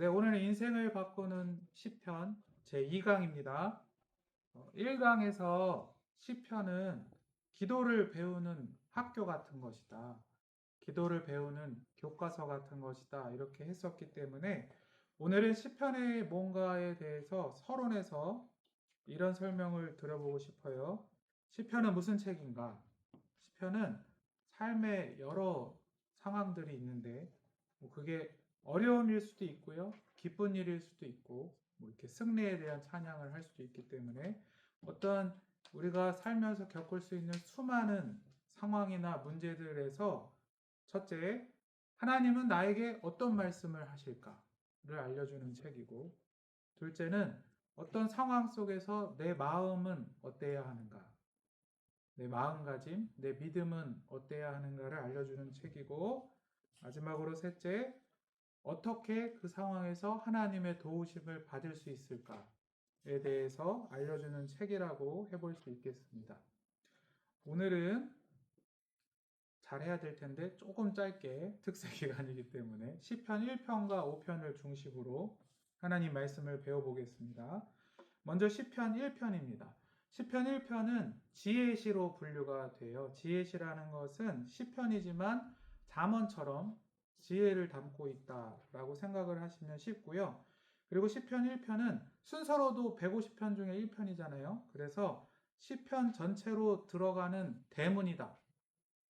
네, 오늘 인생을 바꾸는 시편 제2강입니다. 1강에서 시편은 기도를 배우는 학교 같은 것이다. 기도를 배우는 교과서 같은 것이다. 이렇게 했었기 때문에 오늘은 시편의 뭔가에 대해서 서론에서 이런 설명을 드려보고 싶어요. 시편은 무슨 책인가? 시편은 삶의 여러 상황들이 있는데 그게 어려운 일 수도 있고요. 기쁜 일일 수도 있고 이렇게 승리에 대한 찬양을 할 수도 있기 때문에 어떤 우리가 살면서 겪을 수 있는 수많은 상황이나 문제들에서 첫째, 하나님은 나에게 어떤 말씀을 하실까를 알려주는 책이고, 둘째는 어떤 상황 속에서 내 마음은 어때야 하는가, 내 마음가짐, 내 믿음은 어때야 하는가를 알려주는 책이고, 마지막으로 셋째, 어떻게 그 상황에서 하나님의 도우심을 받을 수 있을까에 대해서 알려주는 책이라고 해볼 수 있겠습니다. 오늘은 잘해야 될 텐데 조금 짧게 특세 기간이기 때문에 시편 1편과 5편을 중심으로 하나님 말씀을 배워보겠습니다. 먼저 시편 1편입니다. 시편 1편은 지혜시로 분류가 돼요. 지혜시라는 것은 시편이지만 잠언처럼 지혜를 담고 있다라고 생각을 하시면 쉽고요. 그리고 시편 1편은 순서로도 150편 중에 1편이잖아요. 그래서 시편 전체로 들어가는 대문이다,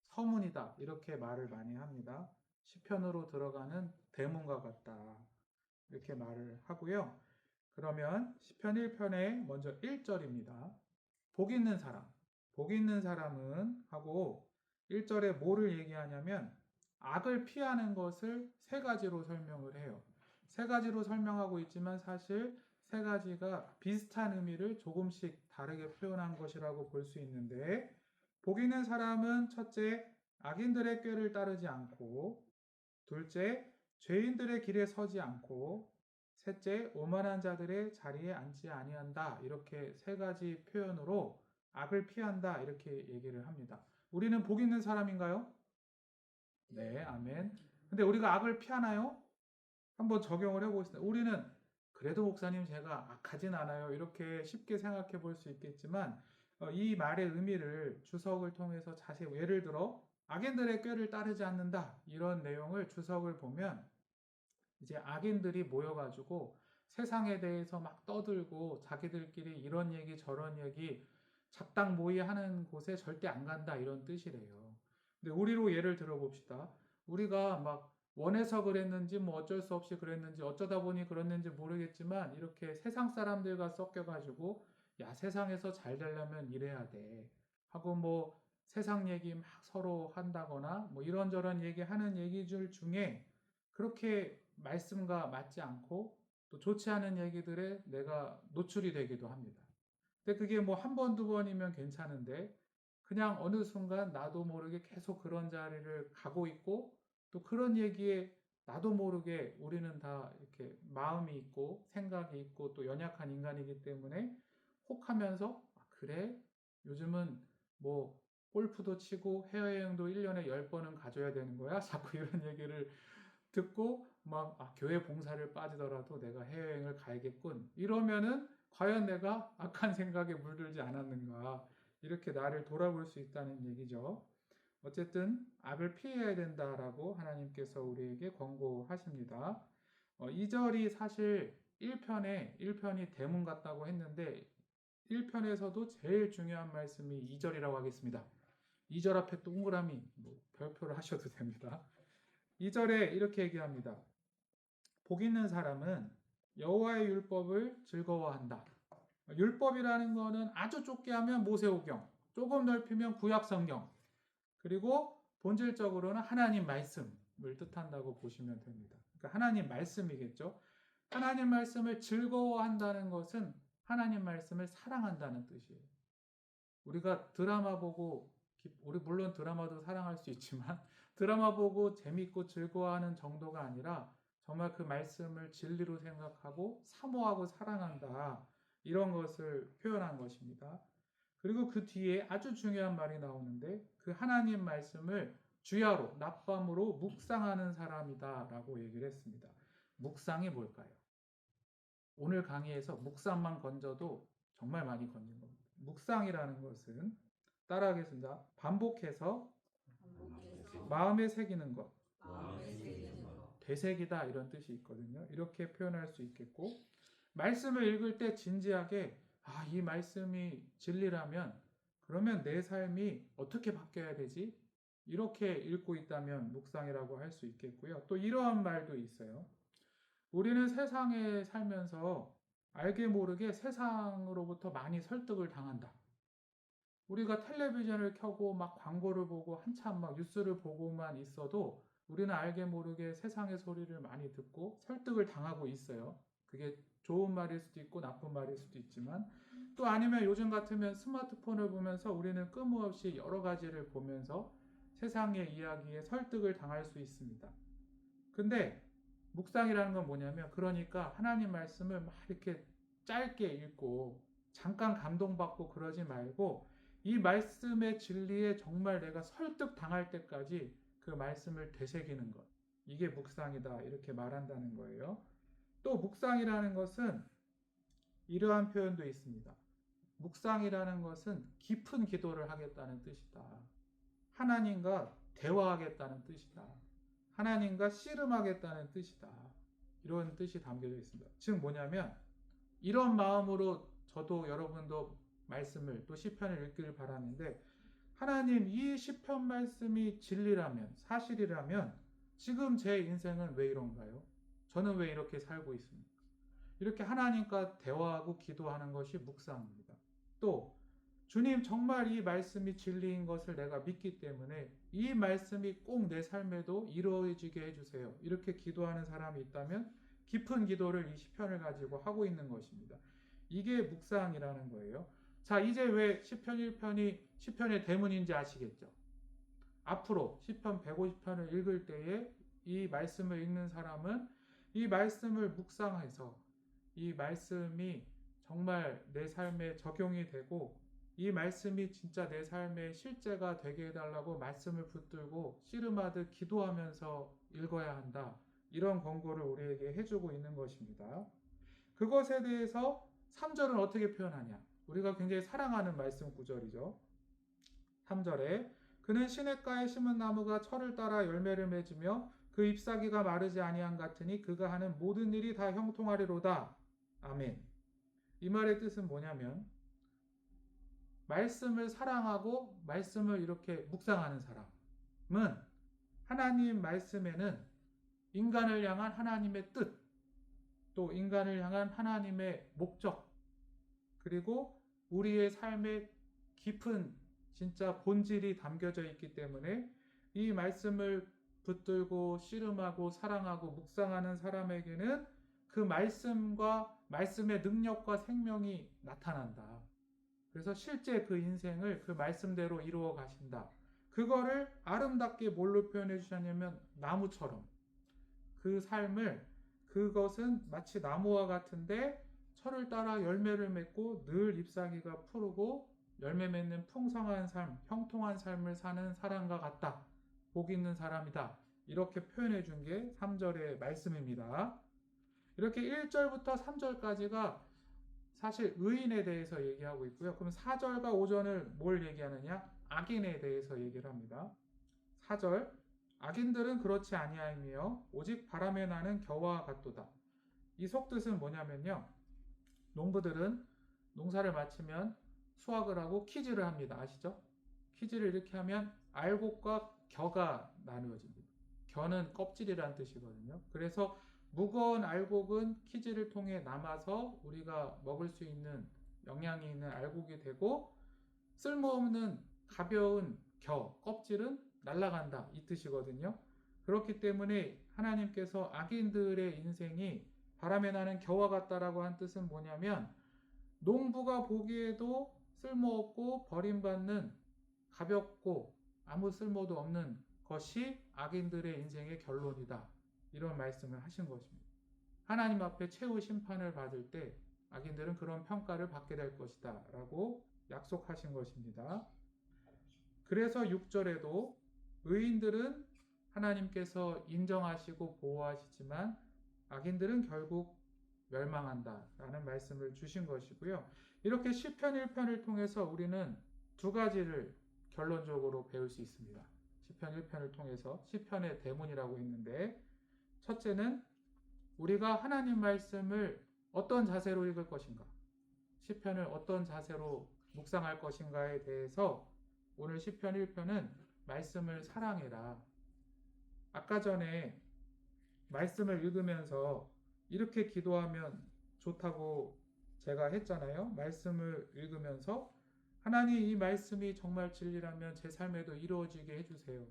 서문이다 이렇게 말을 많이 합니다. 시편으로 들어가는 대문과 같다 이렇게 말을 하고요. 그러면 시편 1편의 먼저 1절입니다. 복 있는 사람. 복 있는 사람은 하고 1절에 뭐를 얘기하냐면 악을 피하는 것을 세 가지로 설명을 해요. 세 가지로 설명하고 있지만 사실 세 가지가 비슷한 의미를 조금씩 다르게 표현한 것이라고 볼 수 있는데, 복 있는 사람은 첫째, 악인들의 꾀를 따르지 않고, 둘째, 죄인들의 길에 서지 않고, 셋째, 오만한 자들의 자리에 앉지 아니한다. 이렇게 세 가지 표현으로 악을 피한다. 이렇게 얘기를 합니다. 우리는 복 있는 사람인가요? 네, 아멘. 근데 우리가 악을 피하나요? 한번 적용을 해보겠습니다. 우리는 그래도 목사님 제가 악하진 않아요. 이렇게 쉽게 생각해 볼 수 있겠지만 이 말의 의미를 주석을 통해서 자세히 예를 들어 악인들의 꾀를 따르지 않는다. 이런 내용을 주석을 보면 이제 악인들이 모여가지고 세상에 대해서 막 떠들고 자기들끼리 이런 얘기 저런 얘기 잡당 모의하는 곳에 절대 안 간다 이런 뜻이래요. 근데 우리로 예를 들어봅시다. 우리가 막 원해서 그랬는지 뭐 어쩔 수 없이 그랬는지 어쩌다 보니 그랬는지 모르겠지만 이렇게 세상 사람들과 섞여가지고 야 세상에서 잘 되려면 이래야 돼 하고 뭐 세상 얘기 막 서로 한다거나 뭐 이런저런 얘기하는 얘기들 중에 그렇게 말씀과 맞지 않고 또 좋지 않은 얘기들에 내가 노출이 되기도 합니다. 근데 그게 뭐 한 번, 두 번이면 괜찮은데 그냥 어느 순간 나도 모르게 계속 그런 자리를 가고 있고 또 그런 얘기에 나도 모르게 우리는 다 이렇게 마음이 있고 생각이 있고 또 연약한 인간이기 때문에 혹하면서 아, 그래? 요즘은 뭐 골프도 치고 해외여행도 1년에 10번은 가져야 되는 거야? 자꾸 이런 얘기를 듣고 막 아, 교회 봉사를 빠지더라도 내가 해외여행을 가야겠군. 이러면은 과연 내가 악한 생각에 물들지 않았는가. 이렇게 나를 돌아볼 수 있다는 얘기죠. 어쨌든 악을 피해야 된다라고 하나님께서 우리에게 권고하십니다. 2절이 사실 1편이 대문 같다고 했는데 1편에서도 제일 중요한 말씀이 2절이라고 하겠습니다. 2절 앞에 동그라미 별표를 하셔도 됩니다. 2절에 이렇게 얘기합니다. 복 있는 사람은 여호와의 율법을 즐거워한다. 율법이라는 거는 아주 좁게 하면 모세오경, 조금 넓히면 구약성경, 그리고 본질적으로는 하나님 말씀을 뜻한다고 보시면 됩니다. 그러니까 하나님 말씀이겠죠. 하나님 말씀을 즐거워한다는 것은 하나님 말씀을 사랑한다는 뜻이에요. 우리가 드라마 보고 우리 물론 드라마도 사랑할 수 있지만 드라마 보고 재밌고 즐거워하는 정도가 아니라 정말 그 말씀을 진리로 생각하고 사모하고 사랑한다 이런 것을 표현한 것입니다. 그리고 그 뒤에 아주 중요한 말이 나오는데 그 하나님 말씀을 주야로 낮밤으로 묵상하는 사람이다라고 얘기를 했습니다. 묵상이 뭘까요? 오늘 강의에서 묵상만 건져도 정말 많이 건진 겁니다. 묵상이라는 것은 따라하겠습니다. 반복해서 마음에 새기는 것, 되새기다 이런 뜻이 있거든요. 이렇게 표현할 수 있겠고, 말씀을 읽을 때 진지하게 이 말씀이 진리라면 그러면 내 삶이 어떻게 바뀌어야 되지? 이렇게 읽고 있다면 묵상이라고 할 수 있겠고요. 또 이러한 말도 있어요. 우리는 세상에 살면서 알게 모르게 세상으로부터 많이 설득을 당한다. 우리가 텔레비전을 켜고 막 광고를 보고 한참 막 뉴스를 보고만 있어도 우리는 알게 모르게 세상의 소리를 많이 듣고 설득을 당하고 있어요. 그게 좋은 말일 수도 있고 나쁜 말일 수도 있지만, 또 아니면 요즘 같으면 스마트폰을 보면서 우리는 끊임없이 여러 가지를 보면서 세상의 이야기에 설득을 당할 수 있습니다. 근데 묵상이라는 건 뭐냐면, 그러니까 하나님 말씀을 막 이렇게 짧게 읽고 잠깐 감동받고 그러지 말고 이 말씀의 진리에 정말 내가 설득 당할 때까지 그 말씀을 되새기는 것, 이게 묵상이다 이렇게 말한다는 거예요. 또 묵상이라는 것은 이러한 표현도 있습니다. 묵상이라는 것은 깊은 기도를 하겠다는 뜻이다. 하나님과 대화하겠다는 뜻이다. 하나님과 씨름하겠다는 뜻이다. 이런 뜻이 담겨져 있습니다. 즉 뭐냐면, 이런 마음으로 저도 여러분도 말씀을 또 시편을 읽기를 바라는데, 하나님, 이 시편 말씀이 진리라면, 사실이라면 지금 제 인생은 왜 이런가요? 저는 왜 이렇게 살고 있습니까? 이렇게 하나님과 대화하고 기도하는 것이 묵상입니다. 또 주님, 정말 이 말씀이 진리인 것을 내가 믿기 때문에 이 말씀이 꼭 내 삶에도 이루어지게 해주세요. 이렇게 기도하는 사람이 있다면 깊은 기도를 이 시편을 가지고 하고 있는 것입니다. 이게 묵상이라는 거예요. 자, 이제 왜 시편 1편이 시편의 대문인지 아시겠죠? 앞으로 시편 150편을 읽을 때에 이 말씀을 읽는 사람은 이 말씀을 묵상해서 이 말씀이 정말 내 삶에 적용이 되고 이 말씀이 진짜 내 삶의 실제가 되게 해달라고 말씀을 붙들고 씨름하듯 기도하면서 읽어야 한다. 이런 권고를 우리에게 해주고 있는 것입니다. 그것에 대해서 3절은 어떻게 표현하냐? 우리가 굉장히 사랑하는 말씀 구절이죠. 3절에 그는 시냇가에 심은 나무가 철을 따라 열매를 맺으며 그 잎사귀가 마르지 아니한 같으니 그가 하는 모든 일이 다 형통하리로다. 아멘. 이 말의 뜻은 뭐냐면, 말씀을 사랑하고 말씀을 이렇게 묵상하는 사람은 하나님 말씀에는 인간을 향한 하나님의 뜻, 또 인간을 향한 하나님의 목적, 그리고 우리의 삶의 깊은 진짜 본질이 담겨져 있기 때문에 이 말씀을 붙들고 씨름하고 사랑하고 묵상하는 사람에게는 그 말씀과 말씀의 능력과 생명이 나타난다. 그래서 실제 그 인생을 그 말씀대로 이루어 가신다. 그거를 아름답게 뭘로 표현해 주셨냐면 나무처럼, 그 삶을, 그것은 마치 나무와 같은데 철을 따라 열매를 맺고 늘 잎사귀가 푸르고 열매 맺는 풍성한 삶, 형통한 삶을 사는 사람과 같다. 복 있는 사람이다. 이렇게 표현해 준 게 3절의 말씀입니다. 이렇게 1절부터 3절까지가 사실 의인에 대해서 얘기하고 있고요. 그럼 4절과 5절을 뭘 얘기하느냐? 악인에 대해서 얘기를 합니다. 4절, 악인들은 그렇지 아니하이며 오직 바람에 나는 겨와 같도다. 이 속뜻은 뭐냐면요, 농부들은 농사를 마치면 수확을 하고 키질을 합니다. 아시죠? 키질을 이렇게 하면 알곡과 겨가 나누어집니다. 겨는 껍질이라는 뜻이거든요. 그래서 무거운 알곡은 키질을 통해 남아서 우리가 먹을 수 있는 영양이 있는 알곡이 되고, 쓸모없는 가벼운 겨, 껍질은 날아간다, 이 뜻이거든요. 그렇기 때문에 하나님께서 악인들의 인생이 바람에 나는 겨와 같다라고 한 뜻은 뭐냐면, 농부가 보기에도 쓸모없고 버림받는 가볍고 아무 쓸모도 없는 것이 악인들의 인생의 결론이다. 이런 말씀을 하신 것입니다. 하나님 앞에 최후 심판을 받을 때 악인들은 그런 평가를 받게 될 것이다 라고 약속하신 것입니다. 그래서 6절에도 의인들은 하나님께서 인정하시고 보호하시지만 악인들은 결국 멸망한다 라는 말씀을 주신 것이고요. 이렇게 시편 1편을 통해서 우리는 두 가지를 결론적으로 배울 수 있습니다. 시편 1편을 통해서 시편의 대문이라고 했는데, 첫째는 우리가 하나님 말씀을 어떤 자세로 읽을 것인가, 시편을 어떤 자세로 묵상할 것인가에 대해서 오늘 시편 1편은 말씀을 사랑해라. 아까 전에 말씀을 읽으면서 이렇게 기도하면 좋다고 제가 했잖아요. 말씀을 읽으면서 하나님, 이 말씀이 정말 진리라면 제 삶에도 이루어지게 해주세요.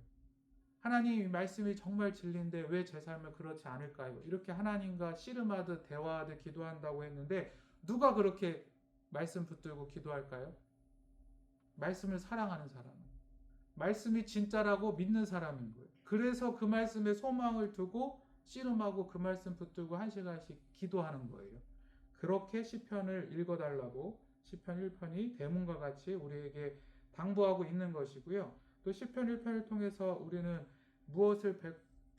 하나님, 이 말씀이 정말 진리인데 왜 제 삶은 그렇지 않을까요? 이렇게 하나님과 씨름하듯 대화하듯 기도한다고 했는데, 누가 그렇게 말씀 붙들고 기도할까요? 말씀을 사랑하는 사람, 말씀이 진짜라고 믿는 사람인 거예요. 그래서 그 말씀에 소망을 두고 씨름하고 그 말씀 붙들고 한 시간씩 기도하는 거예요. 그렇게 시편을 읽어달라고 시편 1편이 대문과 같이 우리에게 당부하고 있는 것이고요. 또 시편 1편을 통해서 우리는 무엇을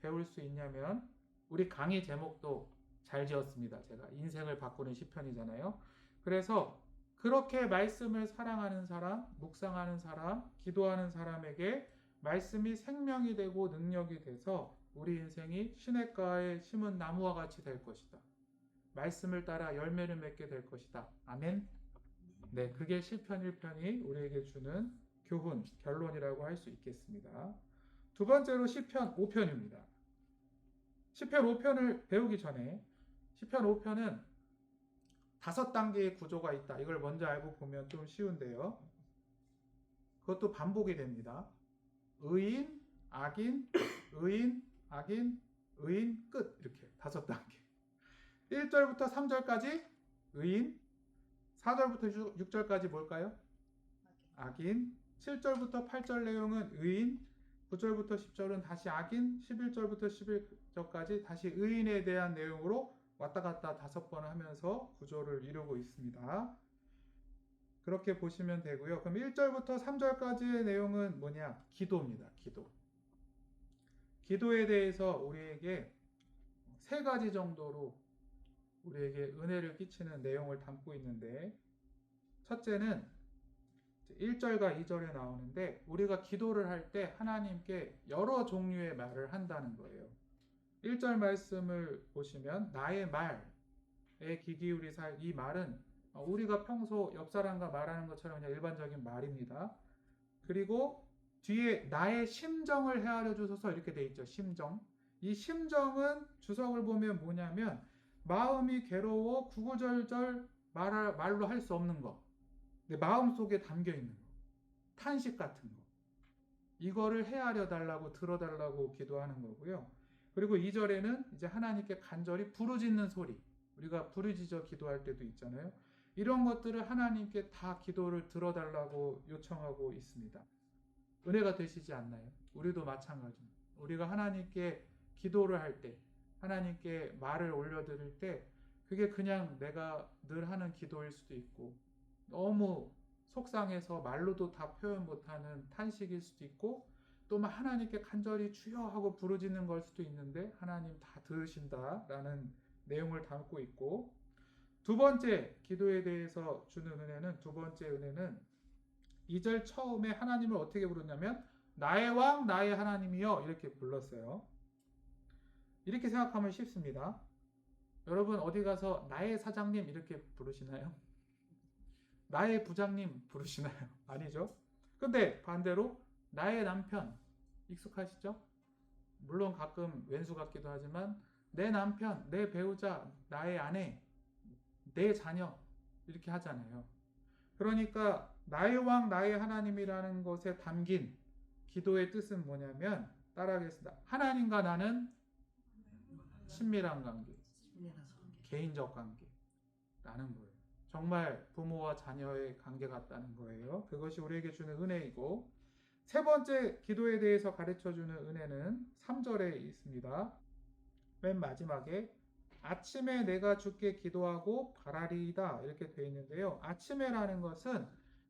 배울 수 있냐면, 우리 강의 제목도 잘 지었습니다. 제가 인생을 바꾸는 시편이잖아요. 그래서 그렇게 말씀을 사랑하는 사람, 묵상하는 사람, 기도하는 사람에게 말씀이 생명이 되고 능력이 돼서 우리 인생이 시냇가에 심은 나무와 같이 될 것이다. 말씀을 따라 열매를 맺게 될 것이다. 아멘. 네, 그게 시편 1편이 우리에게 주는 교훈, 결론이라고 할 수 있겠습니다. 두 번째로 시편 5편입니다. 시편 5편을 배우기 전에, 시편 5편은 5단계의 구조가 있다. 이걸 먼저 알고 보면 좀 쉬운데요. 그것도 반복이 됩니다. 의인, 악인, 의인, 악인, 의인, 끝. 이렇게 5단계. 1절부터 3절까지 의인, 4절부터 6절까지 뭘까요? 악인, 7절부터 8절 내용은 의인, 9절부터 10절은 다시 악인, 11절부터 11절까지 다시 의인에 대한 내용으로 왔다 갔다 5번 하면서 구조를 이루고 있습니다. 그렇게 보시면 되고요. 그럼 1절부터 3절까지의 내용은 뭐냐? 기도입니다. 기도. 기도에 대해서 우리에게 3가지 정도로 우리에게 은혜를 끼치는 내용을 담고 있는데, 첫째는 1절과 2절에 나오는데, 우리가 기도를 할 때 하나님께 여러 종류의 말을 한다는 거예요. 1절 말씀을 보시면 나의 말에 귀 기울이 살, 이 말은 우리가 평소 옆 사람과 말하는 것처럼 그냥 일반적인 말입니다. 그리고 뒤에 나의 심정을 헤아려 주소서 이렇게 돼 있죠. 심정. 이 심정은 주석을 보면 뭐냐면, 마음이 괴로워 구구절절 말로 할 수 없는 거, 내 마음속에 담겨 있는 거, 탄식 같은 거, 이거를 헤아려 달라고, 들어달라고 기도하는 거고요. 그리고 2절에는 이제 하나님께 간절히 부르짖는 소리, 우리가 부르짖어 기도할 때도 있잖아요. 이런 것들을 하나님께 다 기도를 들어달라고 요청하고 있습니다. 은혜가 되시지 않나요? 우리도 마찬가지입니다. 우리가 하나님께 기도를 할 때, 하나님께 말을 올려드릴 때, 그게 그냥 내가 늘 하는 기도일 수도 있고, 너무 속상해서 말로도 다 표현 못하는 탄식일 수도 있고, 또 하나님께 간절히 주여 하고 부르짖는 걸 수도 있는데 하나님 다 들으신다라는 내용을 담고 있고, 두 번째 기도에 대해서 주는 은혜는, 두 번째 은혜는 2절 처음에 하나님을 어떻게 부르냐면 나의 왕 나의 하나님이여 이렇게 불렀어요. 이렇게 생각하면 쉽습니다. 여러분 어디 가서 나의 사장님 이렇게 부르시나요? 나의 부장님 부르시나요? 아니죠. 근데 반대로 나의 남편 익숙하시죠? 물론 가끔 왼수 같기도 하지만 내 남편, 내 배우자, 나의 아내, 내 자녀 이렇게 하잖아요. 그러니까 나의 왕 나의 하나님이라는 것에 담긴 기도의 뜻은 뭐냐면, 따라하겠습니다. 하나님과 나는 친밀한 관계, 개인적 관계라는 거예요. 정말 부모와 자녀의 관계 같다는 거예요. 그것이 우리에게 주는 은혜이고, 세 번째 기도에 대해서 가르쳐주는 은혜는 3절에 있습니다. 맨 마지막에 아침에 내가 주께 기도하고 바라리이다 이렇게 되어 있는데요. 아침에라는 것은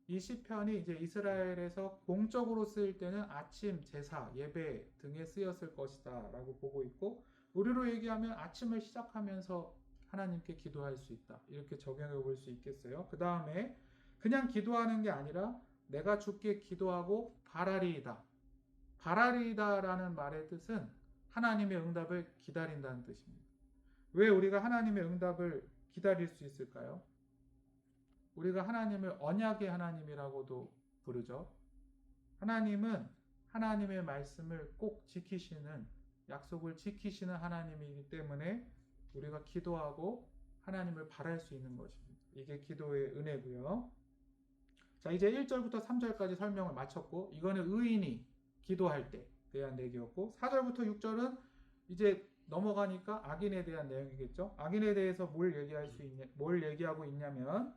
이 시편이 이제 이스라엘에서 공적으로 쓰일 때는 아침 제사, 예배 등에 쓰였을 것이다 라고 보고 있고, 우리로 얘기하면 아침을 시작하면서 하나님께 기도할 수 있다. 이렇게 적용해 볼 수 있겠어요. 그 다음에 그냥 기도하는 게 아니라 내가 주께 기도하고 바라리이다. 바라리이다라는 말의 뜻은 하나님의 응답을 기다린다는 뜻입니다. 왜 우리가 하나님의 응답을 기다릴 수 있을까요? 우리가 하나님을 언약의 하나님이라고도 부르죠. 하나님은 하나님의 말씀을 꼭 지키시는, 약속을 지키시는 하나님이기 때문에 우리가 기도하고 하나님을 바랄 수 있는 것입니다. 이게 기도의 은혜고요. 자, 이제 1절부터 3절까지 설명을 마쳤고, 이거는 의인이 기도할 때 대한 얘기였고, 4절부터 6절은 이제 넘어가니까 악인에 대한 내용이겠죠. 악인에 대해서 뭘 얘기하고 있냐면,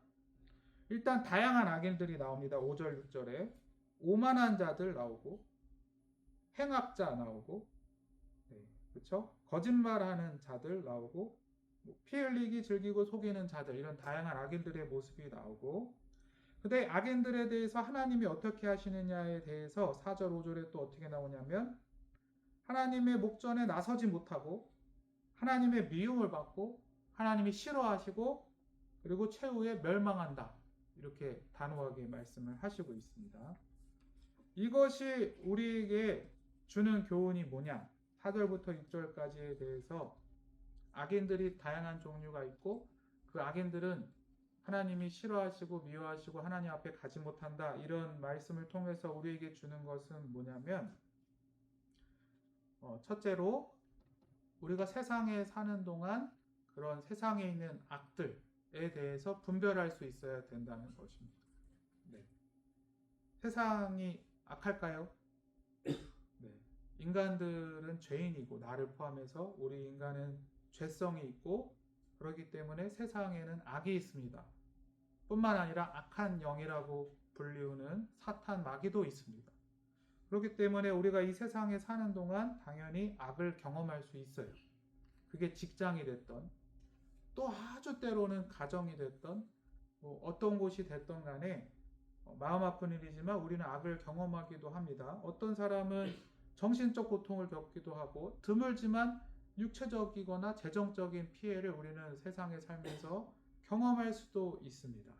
일단 다양한 악인들이 나옵니다. 5절, 6절에 오만한 자들 나오고, 행악자 나오고, 네, 그렇죠? 거짓말하는 자들 나오고, 피 흘리기 즐기고 속이는 자들, 이런 다양한 악인들의 모습이 나오고, 근데 악인들에 대해서 하나님이 어떻게 하시느냐에 대해서 4절, 5절에 또 어떻게 나오냐면, 하나님의 목전에 나서지 못하고 하나님의 미움을 받고 하나님이 싫어하시고 그리고 최후에 멸망한다. 이렇게 단호하게 말씀을 하시고 있습니다. 이것이 우리에게 주는 교훈이 뭐냐? 4절부터 6절까지에 대해서 악인들이 다양한 종류가 있고 그 악인들은 하나님이 싫어하시고 미워하시고 하나님 앞에 가지 못한다. 이런 말씀을 통해서 우리에게 주는 것은 뭐냐면 첫째로 우리가 세상에 사는 동안 그런 세상에 있는 악들에 대해서 분별할 수 있어야 된다는 것입니다. 네. 세상이 악할까요? 네. 인간들은 죄인이고 나를 포함해서 우리 인간은 죄성이 있고 그렇기 때문에 세상에는 악이 있습니다. 뿐만 아니라 악한 영이라고 불리우는 사탄 마귀도 있습니다. 그렇기 때문에 우리가 이 세상에 사는 동안 당연히 악을 경험할 수 있어요. 그게 직장이 됐던 또 아주 때로는 가정이 됐던 어떤 곳이 됐던 간에 마음 아픈 일이지만 우리는 악을 경험하기도 합니다. 어떤 사람은 정신적 고통을 겪기도 하고 드물지만 육체적이거나 재정적인 피해를 우리는 세상에 살면서 경험할 수도 있습니다.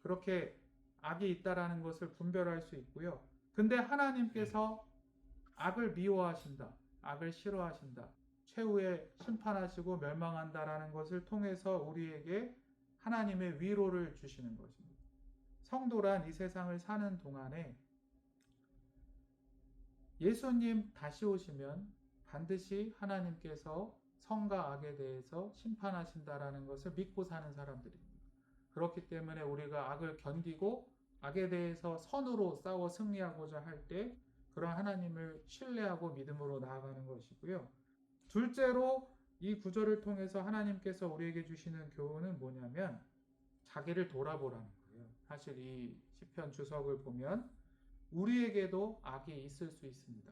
그렇게 악이 있다라는 것을 분별할 수 있고요. 근데 하나님께서 악을 미워하신다. 악을 싫어하신다. 최후에 심판하시고 멸망한다라는 것을 통해서 우리에게 하나님의 위로를 주시는 것입니다. 성도란 이 세상을 사는 동안에 예수님 다시 오시면 반드시 하나님께서 선과 악에 대해서 심판하신다라는 것을 믿고 사는 사람들입니다. 그렇기 때문에 우리가 악을 견디고 악에 대해서 선으로 싸워 승리하고자 할 때 그런 하나님을 신뢰하고 믿음으로 나아가는 것이고요. 둘째로 이 구절을 통해서 하나님께서 우리에게 주시는 교훈은 뭐냐면 자기를 돌아보라는 거예요. 사실 이 시편 주석을 보면 우리에게도 악이 있을 수 있습니다.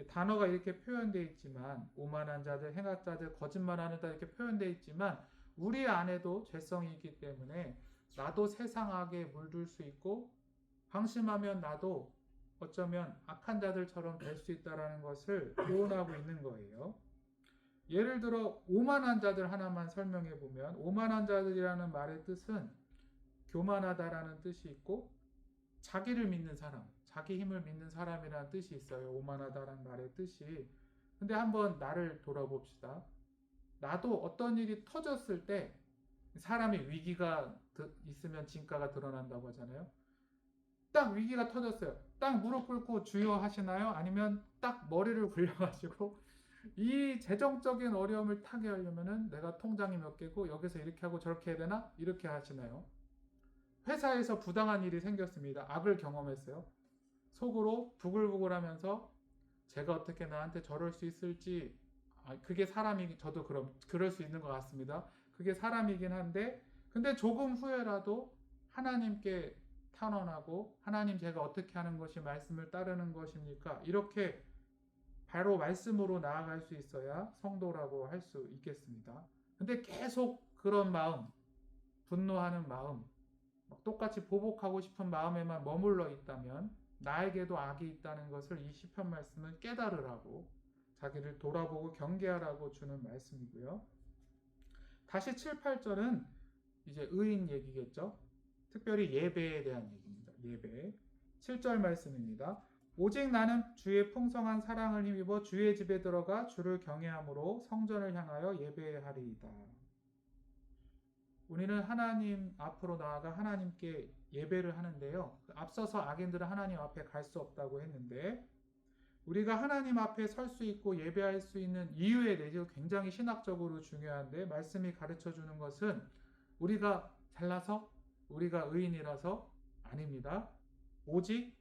단어가 이렇게 표현되어 있지만 오만한 자들, 행악자들, 거짓말하는 자 이렇게 표현되어 있지만 우리 안에도 죄성이 있기 때문에 나도 세상 악에 물들 수 있고 방심하면 나도 어쩌면 악한 자들처럼 될 수 있다는 것을 교훈하고 있는 거예요. 예를 들어 오만한 자들 하나만 설명해 보면 오만한 자들이라는 말의 뜻은 교만하다라는 뜻이 있고 자기를 믿는 사람, 자기 힘을 믿는 사람이라는 뜻이 있어요. 오만하다라는 말의 뜻이. 근데 한번 나를 돌아봅시다. 나도 어떤 일이 터졌을 때 사람이 위기가 있으면 진가가 드러난다고 하잖아요. 딱 위기가 터졌어요. 딱 무릎 꿇고 주여 하시나요? 아니면 딱 머리를 굴려가지고 이 재정적인 어려움을 타게 하려면은 내가 통장이 몇 개고 여기서 이렇게 하고 저렇게 해야 되나? 이렇게 하시나요? 회사에서 부당한 일이 생겼습니다. 악을 경험했어요. 속으로 부글부글하면서 제가 어떻게 나한테 저럴 수 있을지 그게 저도 그럴 수 있는 것 같습니다. 그게 사람이긴 한데 근데 조금 후에라도 하나님께 탄원하고 하나님 제가 어떻게 하는 것이 말씀을 따르는 것입니까? 이렇게 바로 말씀으로 나아갈 수 있어야 성도라고 할 수 있겠습니다. 근데 계속 그런 마음, 분노하는 마음, 똑같이 보복하고 싶은 마음에만 머물러 있다면 나에게도 악이 있다는 것을 이 시편 말씀은 깨달으라고 자기를 돌아보고 경계하라고 주는 말씀이고요. 다시 7, 8절은 이제 의인 얘기겠죠. 특별히 예배에 대한 얘기입니다. 예배. 7절 말씀입니다. 오직 나는 주의 풍성한 사랑을 힘입어 주의 집에 들어가 주를 경외함으로 성전을 향하여 예배하리이다. 우리는 하나님 앞으로 나아가 하나님께 예배를 하는데요. 앞서서 악인들은 하나님 앞에 갈 수 없다고 했는데 우리가 하나님 앞에 설 수 있고 예배할 수 있는 이유에 대해서 굉장히 신학적으로 중요한데 말씀이 가르쳐 주는 것은 우리가 잘나서 우리가 의인이라서 아닙니다. 오직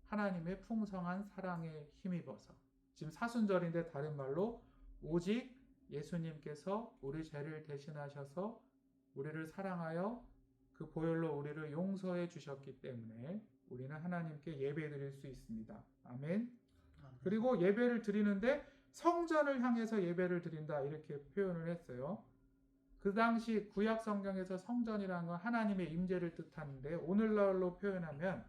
하나님의 풍성한 사랑에 힘입어서 지금 사순절인데 다른 말로 오직 예수님께서 우리 죄를 대신하셔서 우리를 사랑하여 그 보혈로 우리를 용서해 주셨기 때문에 우리는 하나님께 예배 드릴 수 있습니다. 아멘. 그리고 예배를 드리는데 성전을 향해서 예배를 드린다 이렇게 표현을 했어요. 그 당시 구약 성경에서 성전이라는 건 하나님의 임재를 뜻하는데 오늘날로 표현하면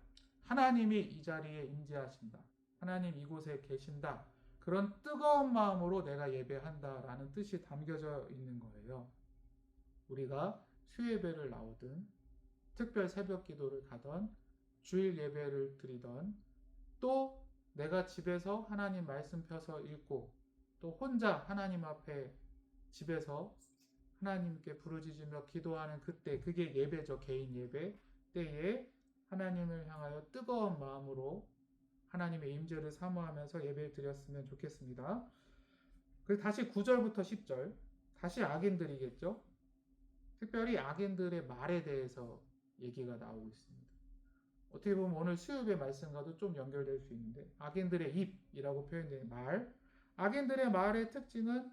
하나님이 이 자리에 임재하신다. 하나님 이곳에 계신다. 그런 뜨거운 마음으로 내가 예배한다라는 뜻이 담겨져 있는 거예요. 우리가 수예배를 나오든 특별 새벽 기도를 가던 주일 예배를 드리던 또 내가 집에서 하나님 말씀 펴서 읽고 또 혼자 하나님 앞에 집에서 하나님께 부르짖으며 기도하는 그때 그게 예배죠. 개인 예배 때에 하나님을 향하여 뜨거운 마음으로 하나님의 임재를 사모하면서 예배를 드렸으면 좋겠습니다. 그리고 다시 9절부터 10절 다시 악인들이겠죠. 특별히 악인들의 말에 대해서 얘기가 나오고 있습니다. 어떻게 보면 오늘 수요일의 말씀과도 좀 연결될 수 있는데 악인들의 입이라고 표현되는 말 악인들의 말의 특징은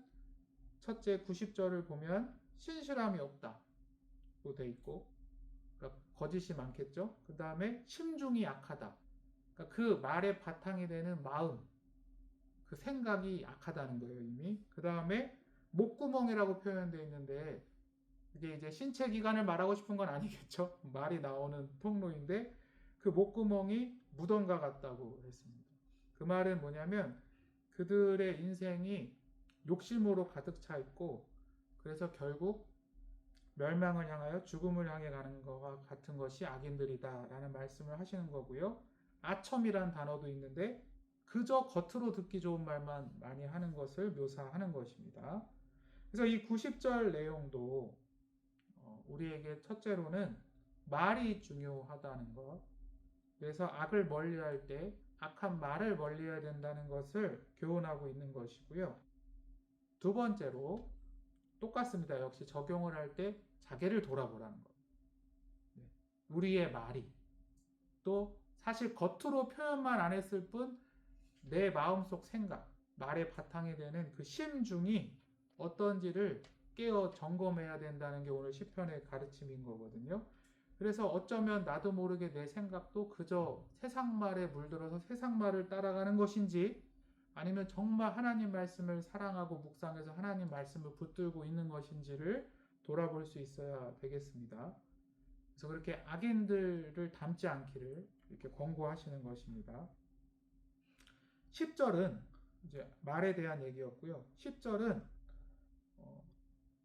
첫째 90절을 보면 신실함이 없다고 돼 있고 그러니까 거짓이 많겠죠. 그 다음에 심중이 약하다. 그러니까 그 말의 바탕이 되는 마음 그 생각이 약하다는 거예요 이미. 그 다음에 목구멍이라고 표현되어 있는데 이게 이제 신체 기관을 말하고 싶은 건 아니겠죠. 말이 나오는 통로인데 그 목구멍이 무덤과 같다고 했습니다. 그 말은 뭐냐면 그들의 인생이 욕심으로 가득 차 있고 그래서 결국 멸망을 향하여 죽음을 향해 가는 것과 같은 것이 악인들이다 라는 말씀을 하시는 거고요. 아첨이란 단어도 있는데 그저 겉으로 듣기 좋은 말만 많이 하는 것을 묘사하는 것입니다. 그래서 이 90절 내용도 우리에게 첫째로는 말이 중요하다는 것 그래서 악을 멀리할 때 악한 말을 멀리해야 된다는 것을 교훈하고 있는 것이고요. 두 번째로 똑같습니다. 역시 적용을 할 때 자기를 돌아보라는 것. 우리의 말이 또 사실 겉으로 표현만 안 했을 뿐 내 마음속 생각, 말의 바탕이 되는 그 심중이 어떤지를 깨어 점검해야 된다는 게 오늘 시편의 가르침인 거거든요. 그래서 어쩌면 나도 모르게 내 생각도 그저 세상 말에 물들어서 세상 말을 따라가는 것인지 아니면 정말 하나님 말씀을 사랑하고 묵상해서 하나님 말씀을 붙들고 있는 것인지를 돌아볼 수 있어야 되겠습니다. 그래서 그렇게 악인들을 닮지 않기를 이렇게 권고하시는 것입니다. 10절은 이제 말에 대한 얘기였고요. 10절은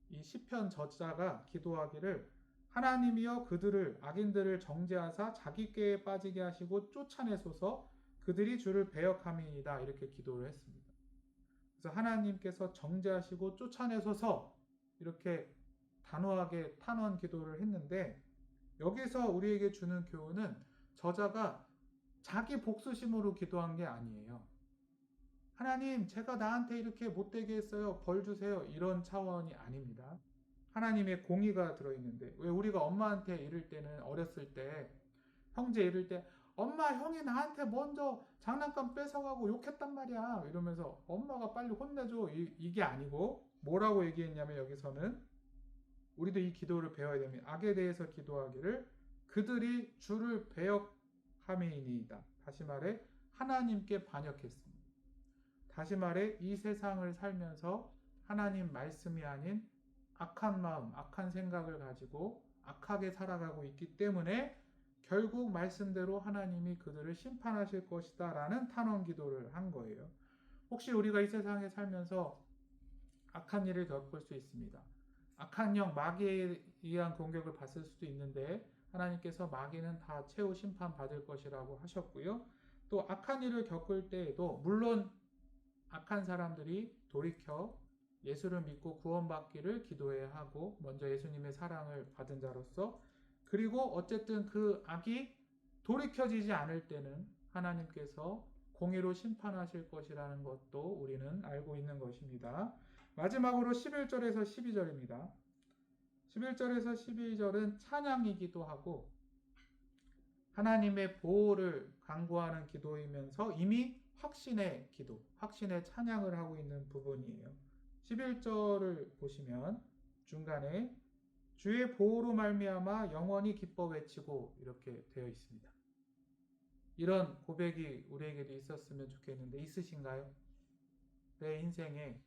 이 시편 저자가 기도하기를 하나님이여 그들을 악인들을 정죄하사 자기 꾀에 빠지게 하시고 쫓아내소서 그들이 주를 배역함이니이다 이렇게 기도를 했습니다. 그래서 하나님께서 정죄하시고 쫓아내소서 이렇게 단호하게 탄원 기도를 했는데 여기서 우리에게 주는 교훈은 저자가 자기 복수심으로 기도한 게 아니에요. 하나님 제가 나한테 이렇게 못되게 했어요. 벌 주세요. 이런 차원이 아닙니다. 하나님의 공의가 들어있는데 왜 우리가 엄마한테 이럴 때는 어렸을 때 형제 이럴 때 엄마 형이 나한테 먼저 장난감 뺏어가고 욕했단 말이야 이러면서 엄마가 빨리 혼내줘 이게 아니고 뭐라고 얘기했냐면 여기서는 우리도 이 기도를 배워야 됩니다. 악에 대해서 기도하기를 그들이 주를 배역함이니이다. 다시 말해 하나님께 반역했습니다. 다시 말해 이 세상을 살면서 하나님 말씀이 아닌 악한 마음, 악한 생각을 가지고 악하게 살아가고 있기 때문에 결국 말씀대로 하나님이 그들을 심판하실 것이다 라는 탄원 기도를 한 거예요. 혹시 우리가 이 세상에 살면서 악한 일을 겪을 수 있습니다. 악한 영, 마귀에 의한 공격을 받을 수도 있는데 하나님께서 마귀는 다 최후 심판 받을 것이라고 하셨고요. 또 악한 일을 겪을 때에도 물론 악한 사람들이 돌이켜 예수를 믿고 구원받기를 기도해야 하고 먼저 예수님의 사랑을 받은 자로서 그리고 어쨌든 그 악이 돌이켜지지 않을 때는 하나님께서 공의로 심판하실 것이라는 것도 우리는 알고 있는 것입니다. 마지막으로 11절에서 12절입니다. 11절에서 12절은 찬양이기도 하고 하나님의 보호를 간구하는 기도이면서 이미 확신의 기도, 확신의 찬양을 하고 있는 부분이에요. 11절을 보시면 중간에 주의 보호로 말미암아 영원히 기뻐 외치고 이렇게 되어 있습니다. 이런 고백이 우리에게도 있었으면 좋겠는데 있으신가요? 내 인생에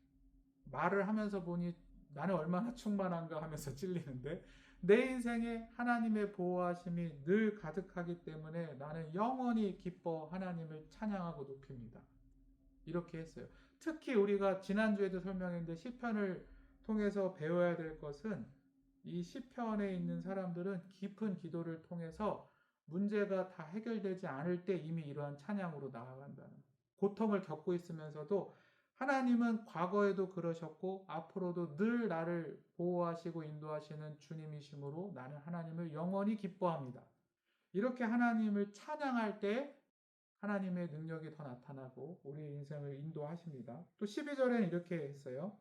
말을 하면서 보니 나는 얼마나 충만한가 하면서 찔리는데 내 인생에 하나님의 보호하심이 늘 가득하기 때문에 나는 영원히 기뻐 하나님을 찬양하고 높입니다. 이렇게 했어요. 특히 우리가 지난주에도 설명했는데 시편을 통해서 배워야 될 것은 이 시편에 있는 사람들은 깊은 기도를 통해서 문제가 다 해결되지 않을 때 이미 이러한 찬양으로 나아간다는 고통을 겪고 있으면서도 하나님은 과거에도 그러셨고 앞으로도 늘 나를 보호하시고 인도하시는 주님이시므로 나는 하나님을 영원히 기뻐합니다. 이렇게 하나님을 찬양할 때 하나님의 능력이 더 나타나고 우리의 인생을 인도하십니다. 또 12절에는 이렇게 했어요.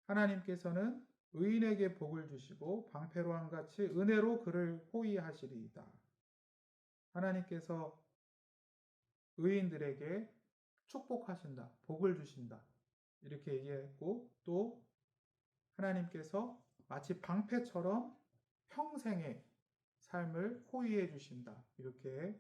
하나님께서는 의인에게 복을 주시고 방패로한 같이 은혜로 그를 호위하시리이다. 하나님께서 의인들에게 축복하신다. 복을 주신다. 이렇게 얘기했고 또 하나님께서 마치 방패처럼 평생의 삶을 호위해 주신다. 이렇게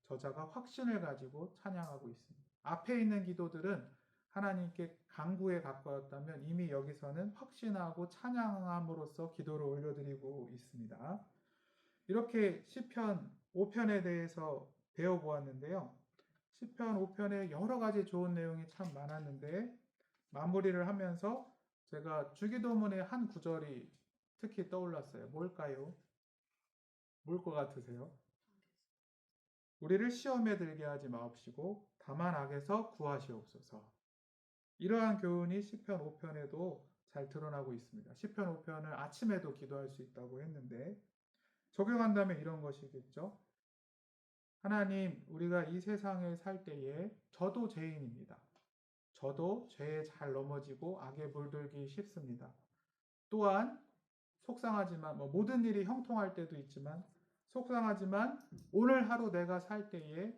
저자가 확신을 가지고 찬양하고 있습니다. 앞에 있는 기도들은 하나님께 간구에 가까웠다면 이미 여기서는 확신하고 찬양함으로써 기도를 올려드리고 있습니다. 이렇게 시편 5편에 대해서 배워보았는데요. 시편 5편에 여러 가지 좋은 내용이 참 많았는데 마무리를 하면서 제가 주기도문의 한 구절이 특히 떠올랐어요. 뭘까요? 뭘 것 같으세요? 우리를 시험에 들게 하지 마옵시고 다만 악에서 구하시옵소서. 이러한 교훈이 시편 5편에도 잘 드러나고 있습니다. 시편 5편을 아침에도 기도할 수 있다고 했는데 적용한다면 이런 것이겠죠. 하나님, 우리가 이 세상에 살 때에 저도 죄인입니다. 저도 죄에 잘 넘어지고 악에 물들기 쉽습니다. 또한 속상하지만 모든 일이 형통할 때도 있지만 속상하지만 오늘 하루 내가 살 때에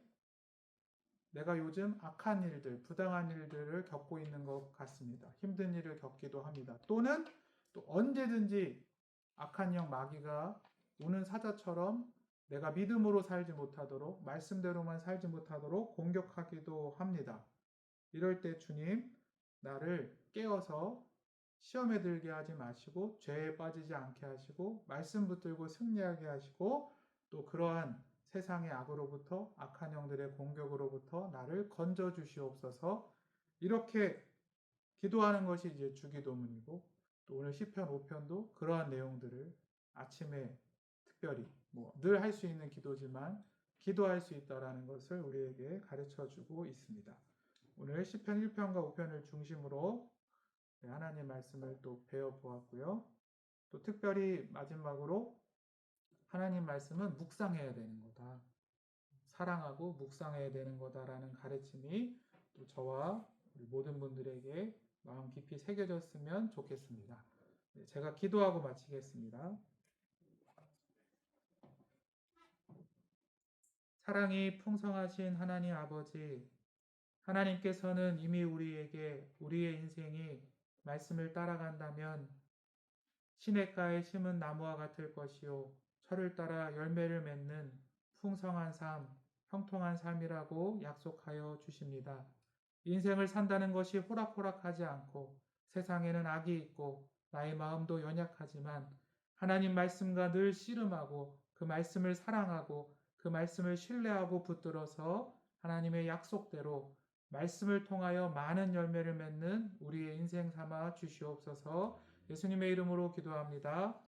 내가 요즘 악한 일들, 부당한 일들을 겪고 있는 것 같습니다. 힘든 일을 겪기도 합니다. 또는 또 언제든지 악한 영 마귀가 우는 사자처럼 내가 믿음으로 살지 못하도록 말씀대로만 살지 못하도록 공격하기도 합니다. 이럴 때 주님 나를 깨워서 시험에 들게 하지 마시고 죄에 빠지지 않게 하시고 말씀 붙들고 승리하게 하시고 또 그러한 세상의 악으로부터 악한 영들의 공격으로부터 나를 건져 주시옵소서. 이렇게 기도하는 것이 이제 주기도문이고 또 오늘 시편 5편도 그러한 내용들을 아침에 특별히 늘 할 수 있는 기도지만 기도할 수 있다라는 것을 우리에게 가르쳐 주고 있습니다. 오늘 시편 1편과 5편을 중심으로 하나님 말씀을 또 배워 보았고요. 또 특별히 마지막으로 하나님 말씀은 묵상해야 되는 거다. 사랑하고 묵상해야 되는 거다라는 가르침이 또 저와 우리 모든 분들에게 마음 깊이 새겨졌으면 좋겠습니다. 제가 기도하고 마치겠습니다. 사랑이 풍성하신 하나님 아버지, 하나님께서는 이미 우리에게 우리의 인생이 말씀을 따라간다면 시냇가에 심은 나무와 같을 것이요 철을 따라 열매를 맺는 풍성한 삶, 형통한 삶이라고 약속하여 주십니다. 인생을 산다는 것이 호락호락하지 않고 세상에는 악이 있고 나의 마음도 연약하지만 하나님 말씀과 늘 씨름하고 그 말씀을 사랑하고 그 말씀을 신뢰하고 붙들어서 하나님의 약속대로 말씀을 통하여 많은 열매를 맺는 우리의 인생 삼아 주시옵소서. 예수님의 이름으로 기도합니다.